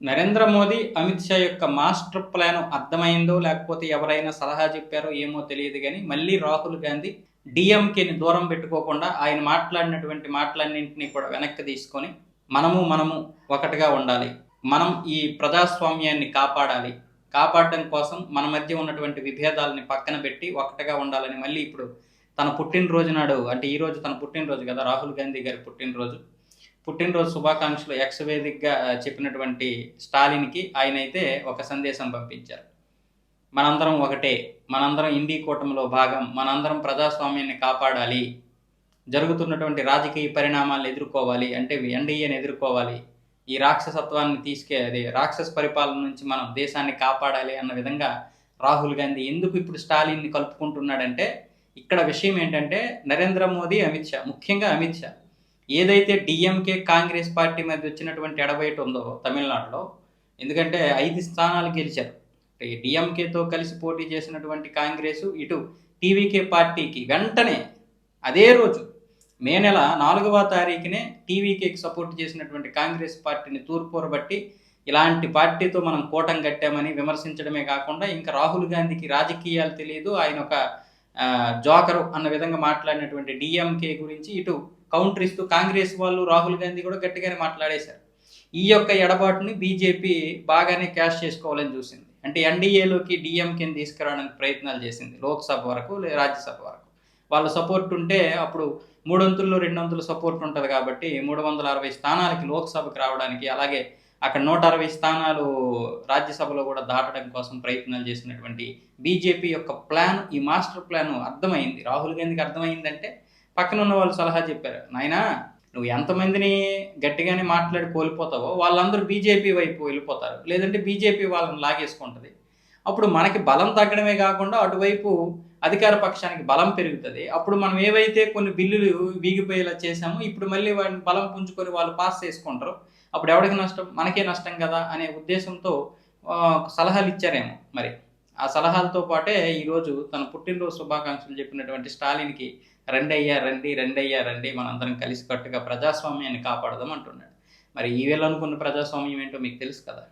నరేంద్ర మోదీ, అమిత్ షా యొక్క master plan అర్థమైందో లేకపోతే ఎవరైనా సలహా చెప్పారో ఏమో తెలియదు గానీ, మళ్ళీ రాహుల్ గాంధీ డీఎంకేని దూరం పెట్టుకోకుండా ఆయన మాట్లాడినటువంటి మాటలన్నింటినీ కూడా వెనక్కి తీసుకొని మనము ఒకటిగా ఉండాలి. మనం ఈ ప్రజాస్వామ్యాన్ని కాపాడాలి. కాపాడడం కోసం మన మధ్య ఉన్నటువంటి విభేదాలని పక్కన పెట్టి ఒకటిగా ఉండాలని మళ్ళీ ఇప్పుడు తన పుట్టినరోజు నాడు, అంటే ఈరోజు తన పుట్టినరోజు కదా, రాహుల్ గాంధీ గారి పుట్టినరోజు శుభాకాంక్షలు ఎక్స్ వేదికగా చెప్పినటువంటి స్టాలిన్కి ఆయనైతే ఒక సందేశం పంపించారు. మనందరం ఒకటే, మనందరం ఇండీ కూటమిలో భాగం, మనందరం ప్రజాస్వామ్యాన్ని కాపాడాలి, జరుగుతున్నటువంటి రాజకీయ పరిణామాలను ఎదుర్కోవాలి, అంటే ఎన్డీఏని ఎదుర్కోవాలి, ఈ రాక్షసత్వాన్ని రాక్షస పరిపాలన నుంచి మనం దేశాన్ని కాపాడాలి అన్న విధంగా రాహుల్ గాంధీ ఎందుకు ఇప్పుడు స్టాలిన్ని కలుపుకుంటున్నాడంటే, ఇక్కడ విషయం ఏంటంటే నరేంద్ర మోదీ, అమిత్ షా, ముఖ్యంగా అమిత్ షా ఏదైతే డిఎంకే కాంగ్రెస్ పార్టీ మధ్య వచ్చినటువంటి ఎడబయట ఉందో తమిళనాడులో, ఎందుకంటే 5 స్థానాలు గెలిచారు. డిఎంకేతో కలిసి పోటీ చేసినటువంటి కాంగ్రెసు ఇటు టీవీకే పార్టీకి వెంటనే అదే రోజు మే నెల 4వ తారీఖునే టీవీకేకి సపోర్ట్ చేసినటువంటి కాంగ్రెస్ పార్టీని తూర్పోరబట్టి ఇలాంటి పార్టీతో మనం కూటం కట్టామని విమర్శించడమే కాకుండా ఇంకా రాహుల్ గాంధీకి రాజకీయాలు తెలియదు, ఆయన ఒక జోకరు అన్న విధంగా మాట్లాడినటువంటి డిఎంకే గురించి ఇటు కౌంటర్ ఇస్తూ కాంగ్రెస్ వాళ్ళు, రాహుల్ గాంధీ కూడా గట్టిగానే మాట్లాడేశారు. ఈ యొక్క ఎడబాటుని బీజేపీ బాగానే క్యాష్ చేసుకోవాలని చూసింది. అంటే ఎన్డీఏలోకి డిఎంకేని తీసుకురావడానికి ప్రయత్నాలు చేసింది. లోక్సభ వరకు, రాజ్యసభ వరకు వాళ్ళ సపోర్ట్ ఉంటే అప్పుడు 3 వంతుల్లో 2 వంతుల సపోర్ట్ ఉంటుంది కాబట్టి 360 స్థానాలకి లోక్సభకు రావడానికి, అలాగే అక్కడ 160 స్థానాలు రాజ్యసభలో కూడా దాటడం కోసం ప్రయత్నాలు చేసినటువంటి బీజేపీ యొక్క ప్లాన్, ఈ మాస్టర్ ప్లాన్ అర్థమైంది. రాహుల్ గాంధీకి అర్థమైందంటే పక్కన ఉన్న వాళ్ళు సలహా చెప్పారు, నాయనా నువ్వు ఎంతమందిని గట్టిగానే మాట్లాడి కోల్పోతావో వాళ్ళందరూ బీజేపీ వైపు వెళ్ళిపోతారు, లేదంటే బీజేపీ వాళ్ళని లాగేసుకుంటుంది. అప్పుడు మనకి బలం తగ్గడమే కాకుండా అటువైపు అధికార పక్షానికి బలం పెరుగుతుంది. అప్పుడు మనం ఏవైతే కొన్ని బిల్లులు వీగిపోయేలా చేశామో ఇప్పుడు మళ్ళీ వాటిని బలం పుంజుకొని వాళ్ళు పాస్ చేసుకుంటారు. అప్పుడు ఎవరికి నష్టం? మనకే నష్టం కదా అనే ఉద్దేశంతో సలహాలు ఇచ్చారేమో. మరి ఆ సలహాలతో పాటే ఈరోజు తన పుట్టినరోజు శుభాకాంక్షలు చెప్పినటువంటి స్టాలిన్కి రండయ్యా రండి మనందరం కలిసికట్టుగా ప్రజాస్వామ్యాన్ని కాపాడదాం అంటున్నాడు. మరి ఈ వేళ అనుకున్న ప్రజాస్వామ్యం ఏంటో మీకు తెలుసు కదా.